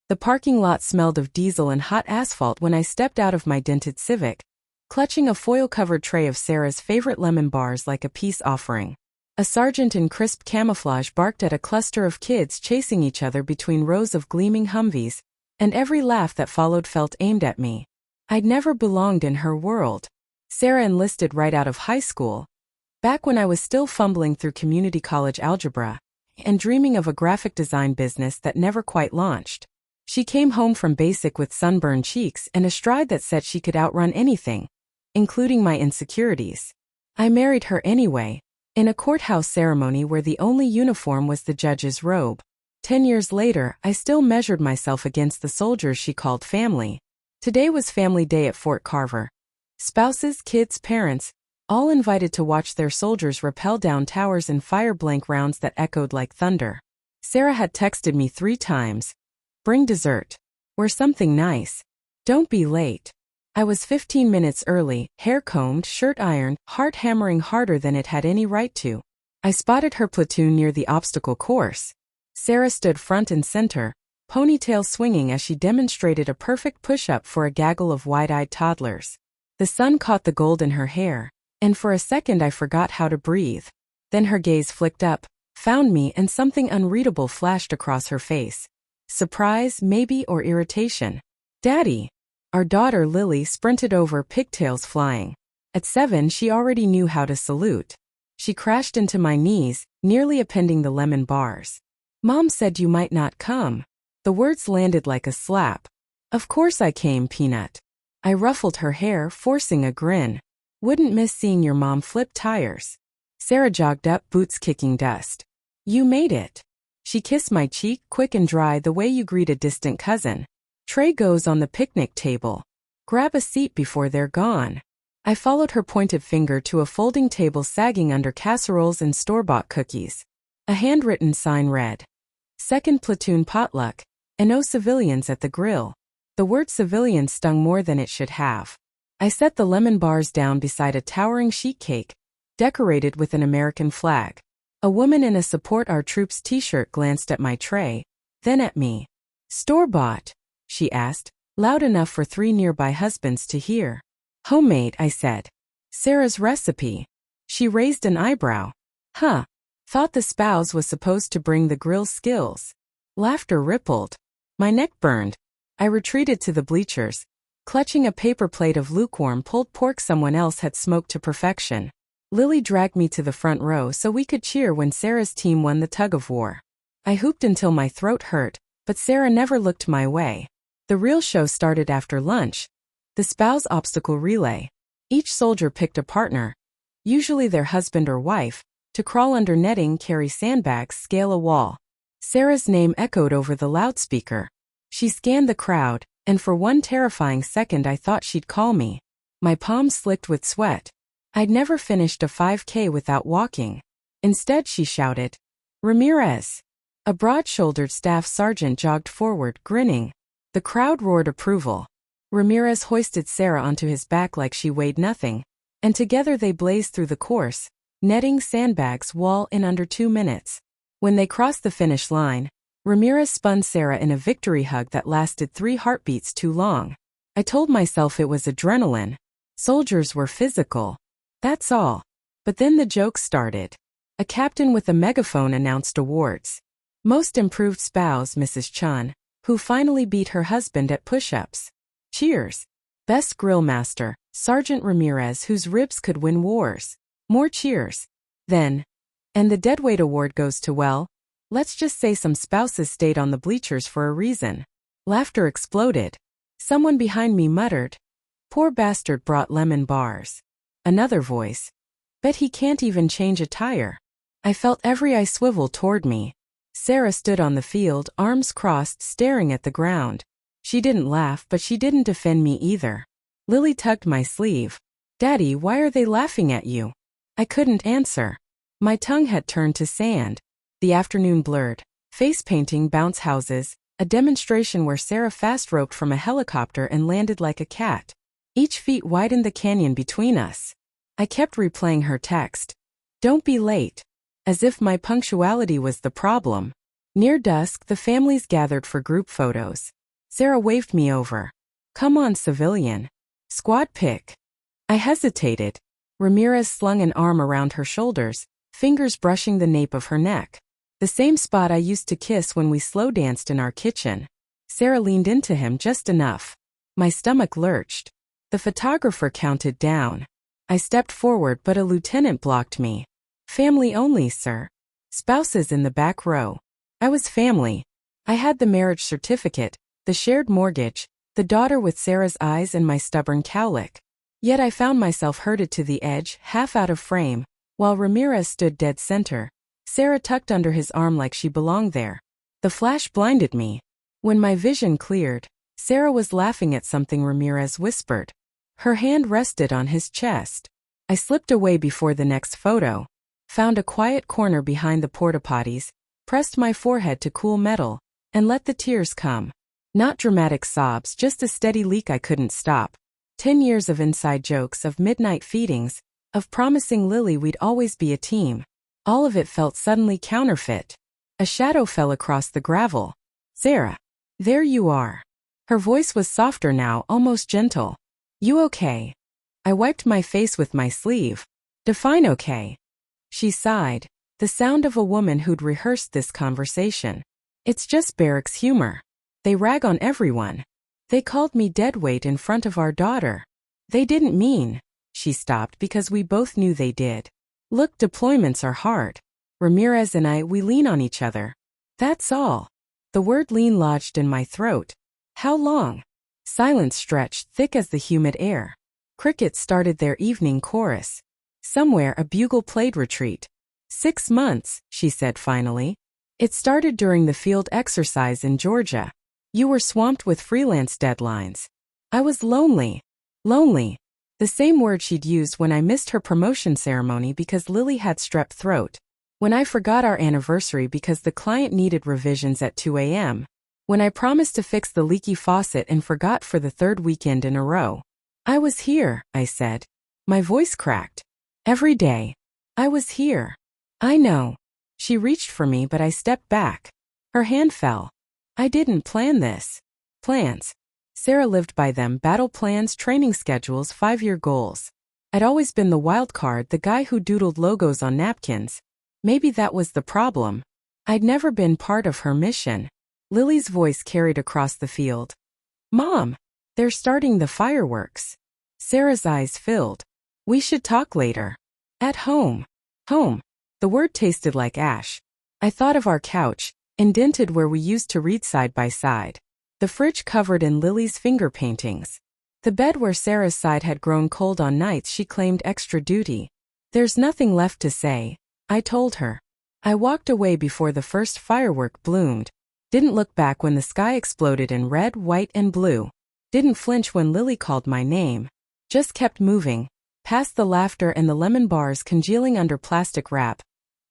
The parking lot smelled of diesel and hot asphalt when I stepped out of my dented Civic, clutching a foil-covered tray of Sarah's favorite lemon bars like a peace offering. A sergeant in crisp camouflage barked at a cluster of kids chasing each other between rows of gleaming Humvees, and every laugh that followed felt aimed at me. I'd never belonged in her world. Sarah enlisted right out of high school, back when I was still fumbling through community college algebra and dreaming of a graphic design business that never quite launched. She came home from basic with sunburned cheeks and a stride that said she could outrun anything, including my insecurities. I married her anyway, in a courthouse ceremony where the only uniform was the judge's robe. 10 years later, I still measured myself against the soldiers she called family. Today was family day at Fort Carver. Spouses, kids, parents, all invited to watch their soldiers rappel down towers in fire-blank rounds that echoed like thunder. Sarah had texted me 3 times. Bring dessert. Or something nice. Don't be late. I was 15 minutes early, hair combed, shirt ironed, heart hammering harder than it had any right to. I spotted her platoon near the obstacle course. Sarah stood front and center, ponytail swinging as she demonstrated a perfect push-up for a gaggle of wide-eyed toddlers. The sun caught the gold in her hair, and for a second I forgot how to breathe. Then her gaze flicked up, found me, and something unreadable flashed across her face. Surprise, maybe, or irritation. Daddy! Our daughter Lily sprinted over, pigtails flying. At 7, she already knew how to salute. She crashed into my knees, nearly appending the lemon bars. Mom said you might not come. The words landed like a slap. Of course I came, Peanut. I ruffled her hair, forcing a grin. Wouldn't miss seeing your mom flip tires. Sarah jogged up, boots kicking dust. You made it. She kissed my cheek, quick and dry, the way you greet a distant cousin. Tray goes on the picnic table. Grab a seat before they're gone. I followed her pointed finger to a folding table sagging under casseroles and store-bought cookies. A handwritten sign read, "Second Platoon Potluck, and no civilians at the grill." The word civilian stung more than it should have. I set the lemon bars down beside a towering sheet cake, decorated with an American flag. A woman in a Support Our Troops t-shirt glanced at my tray, then at me. Store-bought, she asked, loud enough for 3 nearby husbands to hear. Homemade, I said. Sarah's recipe. She raised an eyebrow. Huh. Thought the spouse was supposed to bring the grill skills. Laughter rippled. My neck burned. I retreated to the bleachers, clutching a paper plate of lukewarm pulled pork someone else had smoked to perfection. Lily dragged me to the front row so we could cheer when Sarah's team won the tug-of-war. I hooped until my throat hurt, but Sarah never looked my way. The real show started after lunch. The spouse obstacle relay. Each soldier picked a partner, usually their husband or wife, to crawl under netting, carry sandbags, scale a wall. Sarah's name echoed over the loudspeaker. She scanned the crowd, and for one terrifying second I thought she'd call me. My palms slicked with sweat. I'd never finished a 5K without walking. Instead she shouted, "Ramirez!" A broad-shouldered staff sergeant jogged forward, grinning. The crowd roared approval. Ramirez hoisted Sarah onto his back like she weighed nothing, and together they blazed through the course, netting, sandbags, wall in under 2 minutes. When they crossed the finish line, Ramirez spun Sarah in a victory hug that lasted 3 heartbeats too long. I told myself it was adrenaline. Soldiers were physical. That's all. But then the jokes started. A captain with a megaphone announced awards. Most Improved Spouse, Mrs. Chun, who finally beat her husband at push-ups. Cheers. Best Grill Master, Sergeant Ramirez, whose ribs could win wars. More cheers. Then, and the Deadweight award goes to, well, let's just say some spouses stayed on the bleachers for a reason. Laughter exploded. Someone behind me muttered, "Poor bastard brought lemon bars." Another voice, "Bet he can't even change a tire." I felt every eye swivel toward me. Sarah stood on the field, arms crossed, staring at the ground. She didn't laugh, but she didn't defend me either. Lily tugged my sleeve. "Daddy, why are they laughing at you?" I couldn't answer. My tongue had turned to sand. The afternoon blurred. Face painting, bounce houses, a demonstration where Sarah fast-roped from a helicopter and landed like a cat. Each feat widened the canyon between us. I kept replaying her text. "Don't be late." As if my punctuality was the problem. Near dusk, the families gathered for group photos. Sarah waved me over. Come on, civilian. Squad pick. I hesitated. Ramirez slung an arm around her shoulders, fingers brushing the nape of her neck. The same spot I used to kiss when we slow danced in our kitchen. Sarah leaned into him just enough. My stomach lurched. The photographer counted down. I stepped forward, but a lieutenant blocked me. Family only, sir. Spouses in the back row. I was family. I had the marriage certificate, the shared mortgage, the daughter with Sarah's eyes and my stubborn cowlick. Yet I found myself herded to the edge, half out of frame, while Ramirez stood dead center. Sarah tucked under his arm like she belonged there. The flash blinded me. When my vision cleared, Sarah was laughing at something Ramirez whispered. Her hand rested on his chest. I slipped away before the next photo. Found a quiet corner behind the porta-potties, pressed my forehead to cool metal, and let the tears come. Not dramatic sobs, just a steady leak I couldn't stop. 10 years of inside jokes, of midnight feedings, of promising Lily we'd always be a team. All of it felt suddenly counterfeit. A shadow fell across the gravel. Sarah. There you are. Her voice was softer now, almost gentle. You okay? I wiped my face with my sleeve. Define okay. She sighed, the sound of a woman who'd rehearsed this conversation. It's just barracks humor. They rag on everyone. They called me Deadweight in front of our daughter. They didn't mean. She stopped because we both knew they did. Look, deployments are hard. Ramirez and I, we lean on each other. That's all. The word lean lodged in my throat. How long? Silence stretched thick as the humid air. Crickets started their evening chorus. Somewhere a bugle played retreat. 6 months, she said finally. It started during the field exercise in Georgia. You were swamped with freelance deadlines. I was lonely. Lonely. The same word she'd used when I missed her promotion ceremony because Lily had strep throat. When I forgot our anniversary because the client needed revisions at 2 a.m. When I promised to fix the leaky faucet and forgot for the 3rd weekend in a row. I was here, I said. My voice cracked. Every day. I was here. I know. She reached for me, but I stepped back. Her hand fell. I didn't plan this. Plans. Sarah lived by them: battle plans, training schedules, 5-year goals. I'd always been the wild card, the guy who doodled logos on napkins. Maybe that was the problem. I'd never been part of her mission. Lily's voice carried across the field. Mom! They're starting the fireworks. Sarah's eyes filled. We should talk later. At home. Home. The word tasted like ash. I thought of our couch, indented where we used to read side by side. The fridge covered in Lily's finger paintings. The bed where Sarah's side had grown cold on nights she claimed extra duty. There's nothing left to say, I told her. I walked away before the first firework bloomed. Didn't look back when the sky exploded in red, white, and blue. Didn't flinch when Lily called my name. Just kept moving. Past the laughter and the lemon bars congealing under plastic wrap.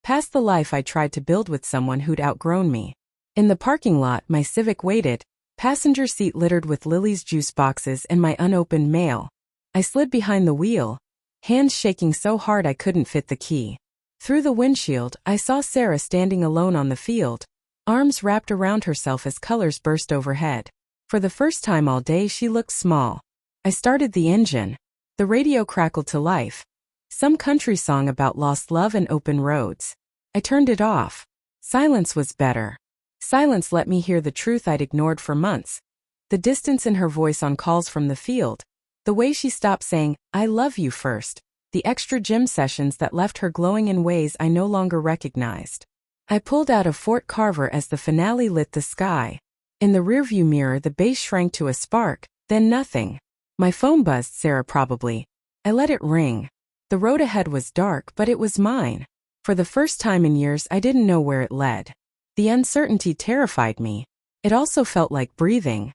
Past the life I tried to build with someone who'd outgrown me. In the parking lot, my Civic waited, passenger seat littered with Lily's juice boxes and my unopened mail. I slid behind the wheel, hands shaking so hard I couldn't fit the key. Through the windshield, I saw Sarah standing alone on the field, arms wrapped around herself as colors burst overhead. For the first time all day she looked small. I started the engine. The radio crackled to life. Some country song about lost love and open roads. I turned it off. Silence was better. Silence let me hear the truth I'd ignored for months. The distance in her voice on calls from the field. The way she stopped saying, I love you first. The extra gym sessions that left her glowing in ways I no longer recognized. I pulled out a Fort Carver as the finale lit the sky. In the rearview mirror the bass shrank to a spark, then nothing. My phone buzzed. Sarah probably. I let it ring. The road ahead was dark, but it was mine. For the first time in years I didn't know where it led. The uncertainty terrified me. It also felt like breathing.